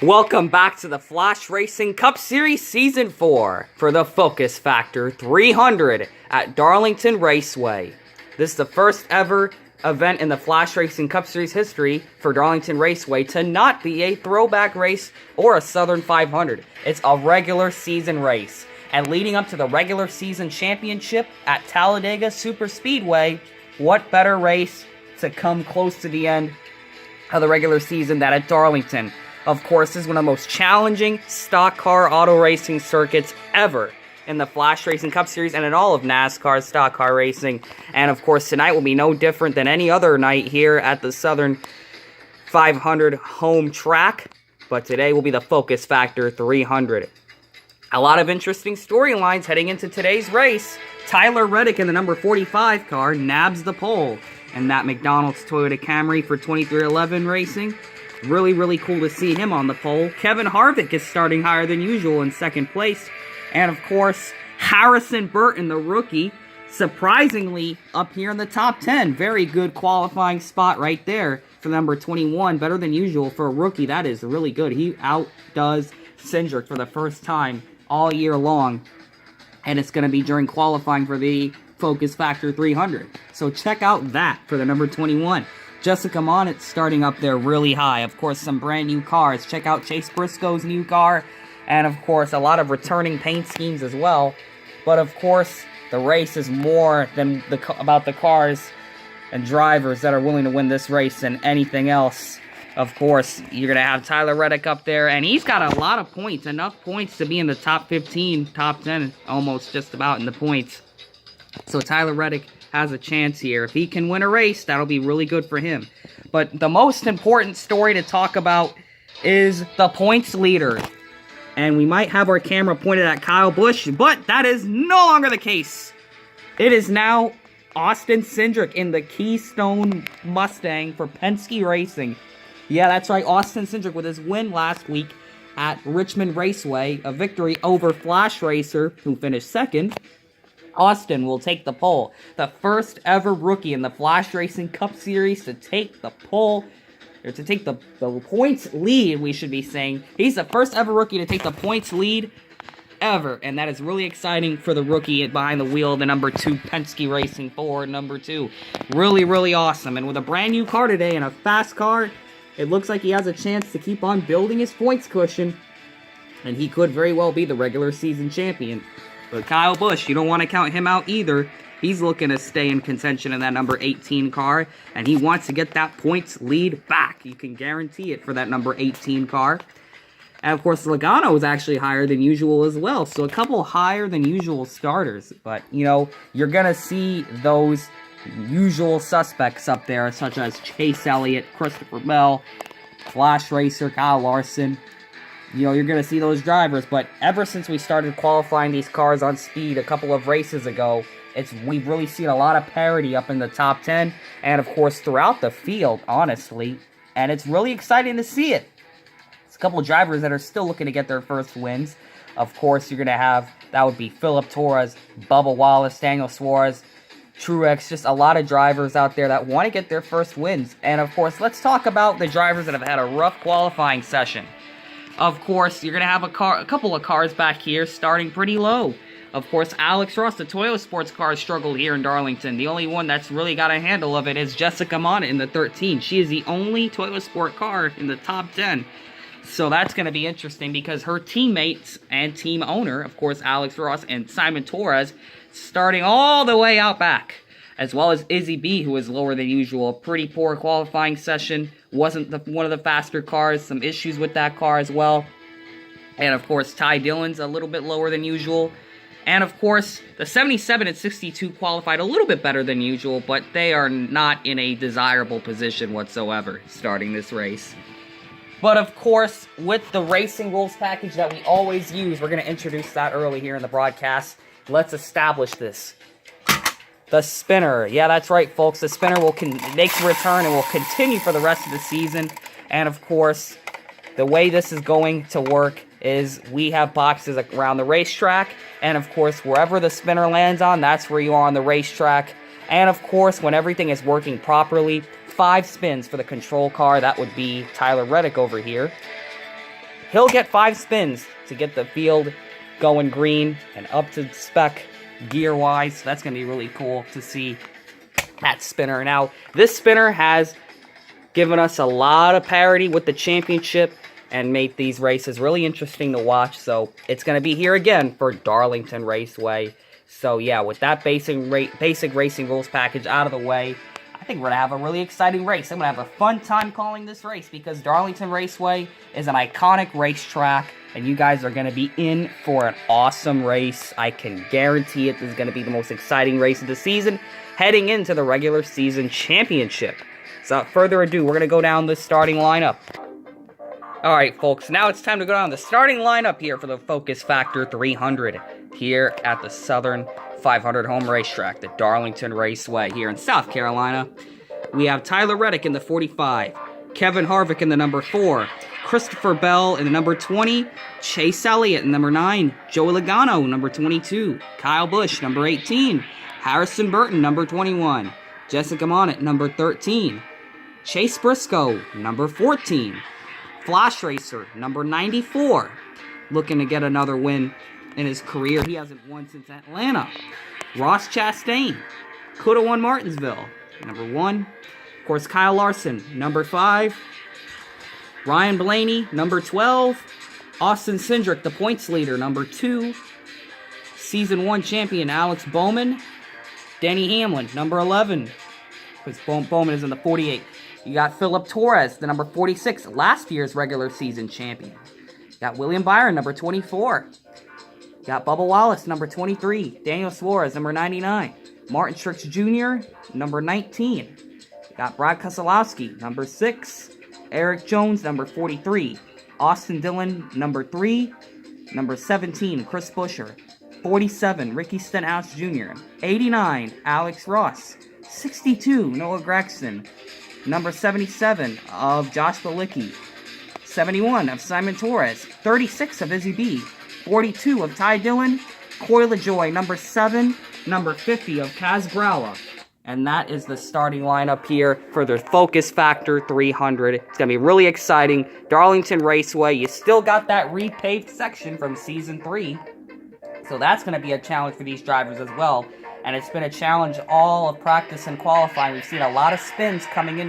Welcome back to the Flashracing Cup Series Season 4 for the Focus Factor 300 at Darlington Raceway. This is the first ever event in the Flashracing Cup Series history for Darlington Raceway to not be a throwback race or a Southern 500. It's a regular season race. And leading up to the regular season championship at Talladega Super Speedway, what better race to come close to the end of the regular season than at Darlington? Of course, this is one of the most challenging stock car auto racing circuits ever in the Flashracing Cup Series and in all of NASCAR stock car racing. And of course, tonight will be no different than any other night here at the Southern 500 home track. But today will be the Focus Factor 300. A lot of interesting storylines heading into today's race. Tyler Reddick in the number 45 car nabs the pole. And that McDonald's Toyota Camry for 2311 Racing. Really cool to see him on the pole. Kevin Harvick is starting higher than usual in second place. And of course, Harrison Burton, the rookie, surprisingly up here in the top 10. Very good qualifying spot right there for number 21. Better than usual for a rookie. That is really good. He outdoes Cindric for the first time all year long. And it's going to be during qualifying for the Focus Factor 300. So check out that for the number 21. Jessica Monnet starting up there really high. Of course, some brand new cars. Check out Chase Briscoe's new car. And of course, a lot of returning paint schemes as well. But of course, the race is more than about the cars and drivers that are willing to win this race than anything else. Of course, you're going to have Tyler Reddick up there. And he's got a lot of points. Enough points to be in the top 15, top 10. Almost just about in the points. So Tyler Reddick has a chance here. If he can win a race, that'll be really good for him. But the most important story to talk about is the points leader. And we might have our camera pointed at Kyle Busch, but that is no longer the case. It is now Austin Cindric in the Keystone Mustang for Penske Racing. Yeah, that's right, Austin Cindric with his win last week at Richmond Raceway, a victory over Flash Racer, who finished second. Austin will take the pole. The first ever rookie in the Flashracing Cup Series to take the pole, or to take the points lead, we should be saying. He's the first ever rookie to take the points lead ever, and that is really exciting for the rookie behind the wheel, the number 2 Penske Racing Ford, number 2. Really awesome, and with a brand new car today and a fast car, it looks like he has a chance to keep on building his points cushion, and he could very well be the regular season champion. But Kyle Busch, you don't want to count him out either. He's looking to stay in contention in that number 18 car, and he wants to get that points lead back. You can guarantee it for that number 18 car. And of course, Logano is actually higher than usual as well, so a couple higher than usual starters. But, you know, you're going to see those usual suspects up there, such as Chase Elliott, Christopher Bell, Flash Racer, Kyle Larson. You know, you're going to see those drivers, but ever since we started qualifying these cars on speed a couple of races ago, we've really seen a lot of parity up in the top 10, and of course throughout the field, honestly, and it's really exciting to see it. It's a couple of drivers that are still looking to get their first wins. Of course, you're going to have, that would be Philip Torres, Bubba Wallace, Daniel Suarez, Truex, just a lot of drivers out there that want to get their first wins. And of course, let's talk about the drivers that have had a rough qualifying session. Of course, you're going to have a couple of cars back here starting pretty low. Of course, Alex Ross, the Toyota Sports car, struggled here in Darlington. The only one that's really got a handle of it is Jessica Monnet in the 13. She is the only Toyota Sport car in the top 10. So that's going to be interesting because her teammates and team owner, of course, Alex Ross and Simon Torres, starting all the way out back. As well as Izzy B, who is lower than usual. A pretty poor qualifying session. Wasn't one of the faster cars. Some issues with that car as well. And of course, Ty Dillon's a little bit lower than usual. And of course, the 77 and 62 qualified a little bit better than usual, but they are not in a desirable position whatsoever starting this race. But of course, with the racing rules package that we always use, we're going to introduce that early here in the broadcast. Let's establish this. The spinner. Yeah, that's right, folks. The spinner makes a return and will continue for the rest of the season. And of course, the way this is going to work is we have boxes around the racetrack. And of course, wherever the spinner lands on, that's where you are on the racetrack. And of course, when everything is working properly, 5 spins for the control car. That would be Tyler Reddick over here. he'll get 5 spins to get the field going green and up to spec gear-wise. That's going to be really cool to see that spinner. Now, this spinner has given us a lot of parity with the championship and made these races really interesting to watch. So it's going to be here again for Darlington Raceway. So yeah, with that basic racing rules package out of the way, I think we're going to have a really exciting race. I'm going to have a fun time calling this race because Darlington Raceway is an iconic racetrack, and you guys are going to be in for an awesome race. I can guarantee it. This is going to be the most exciting race of the season, heading into the regular season championship. So without further ado, we're going to go down the starting lineup. Alright folks, now it's time to go down the starting lineup here for the Focus Factor 300 here at the Southern 500 home racetrack, the Darlington Raceway here in South Carolina. We have Tyler Reddick in the 45, Kevin Harvick in the number 4, Christopher Bell in the number 20, Chase Elliott in number 9, Joey Logano number 22, Kyle Busch number 18, Harrison Burton number 21, Jessica Monett number 13, Chase Briscoe number 14, Flash Racer number 94, looking to get another win in his career. He hasn't won since Atlanta. Ross Chastain could have won Martinsville, number 1. Of course, Kyle Larson, number 5. Ryan Blaney, number 12. Austin Cindric, the points leader, number 2. Season 1 champion Alex Bowman. Denny Hamlin, number 11. Because Bowman is in the 48. You got Philip Torres, the number 46, last year's regular season champion. You got William Byron, number 24. You got Bubba Wallace, number 23. Daniel Suarez, number 99. Martin Truex Jr., number 19. You got Brad Keselowski, number 6. Eric Jones, number 43. Austin Dillon, number 3. Number 17, Chris Buescher. 47, Ricky Stenhouse Jr. 89, Alex Ross. 62, Noah Gragson. Number 77 of Josh Bilicki. 71 of Simon Torres. 36 of Izzy B. 42 of Ty Dillon. Coy LaJoie, number 7. Number 50 of Kaz Grala. And that is the starting lineup here for the Focus Factor 300. It's going to be really exciting. Darlington Raceway, you still got that repaved section from Season 3. So that's going to be a challenge for these drivers as well. And it's been a challenge all of practice and qualifying. We've seen a lot of spins coming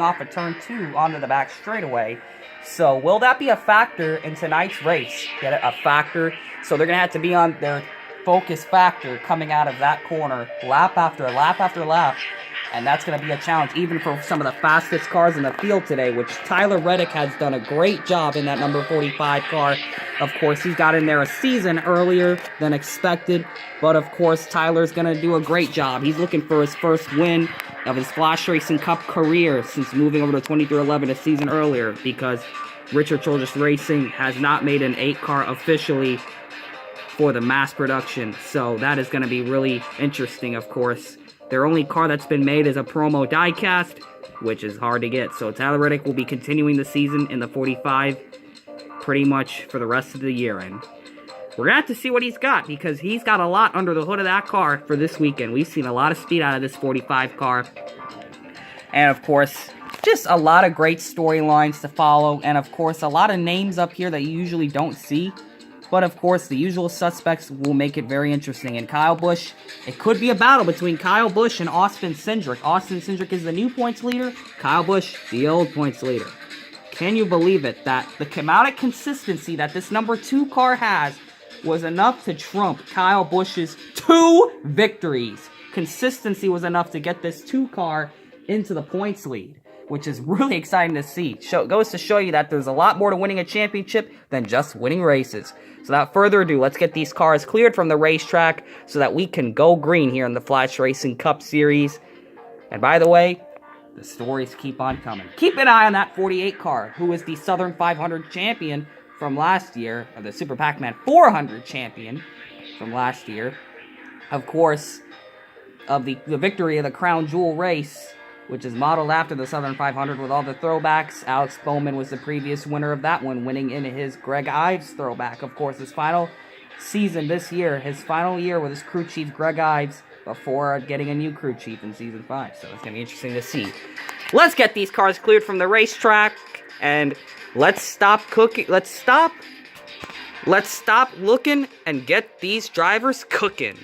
off of turn 2 onto the back straightaway. So will that be a factor in tonight's race? Get it? A factor. So they're going to have to be on their Focus Factor coming out of that corner lap after lap after lap. And that's going to be a challenge even for some of the fastest cars in the field today, which Tyler Reddick has done a great job in that number 45 car. Of course, he's got in there a season earlier than expected, but of course, Tyler's going to do a great job. He's looking for his first win of his Flashracing Cup career since moving over to 2311 a season earlier, because Richard Childress Racing has not made an 8-car officially for the mass production, so that is going to be really interesting, of course. Their only car that's been made is a promo diecast, which is hard to get. So Tyler Reddick will be continuing the season in the 45 pretty much for the rest of the year. And we're going to have to see what he's got, because he's got a lot under the hood of that car for this weekend. We've seen a lot of speed out of this 45 car. And of course, just a lot of great storylines to follow. And of course, a lot of names up here that you usually don't see. But of course, the usual suspects will make it very interesting. And Kyle Busch, it could be a battle between Kyle Busch and Austin Cindric. Austin Cindric is the new points leader. Kyle Busch, the old points leader. Can you believe it? That the amount of consistency that this number 2 car has was enough to trump Kyle Busch's 2 victories. Consistency was enough to get this 2 car into the points lead, which is really exciting to see. Goes to show you that there's a lot more to winning a championship than just winning races. So without further ado, let's get these cars cleared from the racetrack so that we can go green here in the Flashracing Cup Series. And by the way, the stories keep on coming. Keep an eye on that 48 car, who is the Southern 500 champion from last year, or the Super Pac-Man 400 champion from last year. Of course, of the victory of the Crown Jewel race, which is modeled after the Southern 500 with all the throwbacks. Alex Bowman was the previous winner of that one, winning in his Greg Ives throwback. Of course, his final season this year, his final year with his crew chief, Greg Ives, before getting a new crew chief in Season 5. So it's going to be interesting to see. Let's get these cars cleared from the racetrack, and Let's stop cooking. Let's stop looking and get these drivers cooking.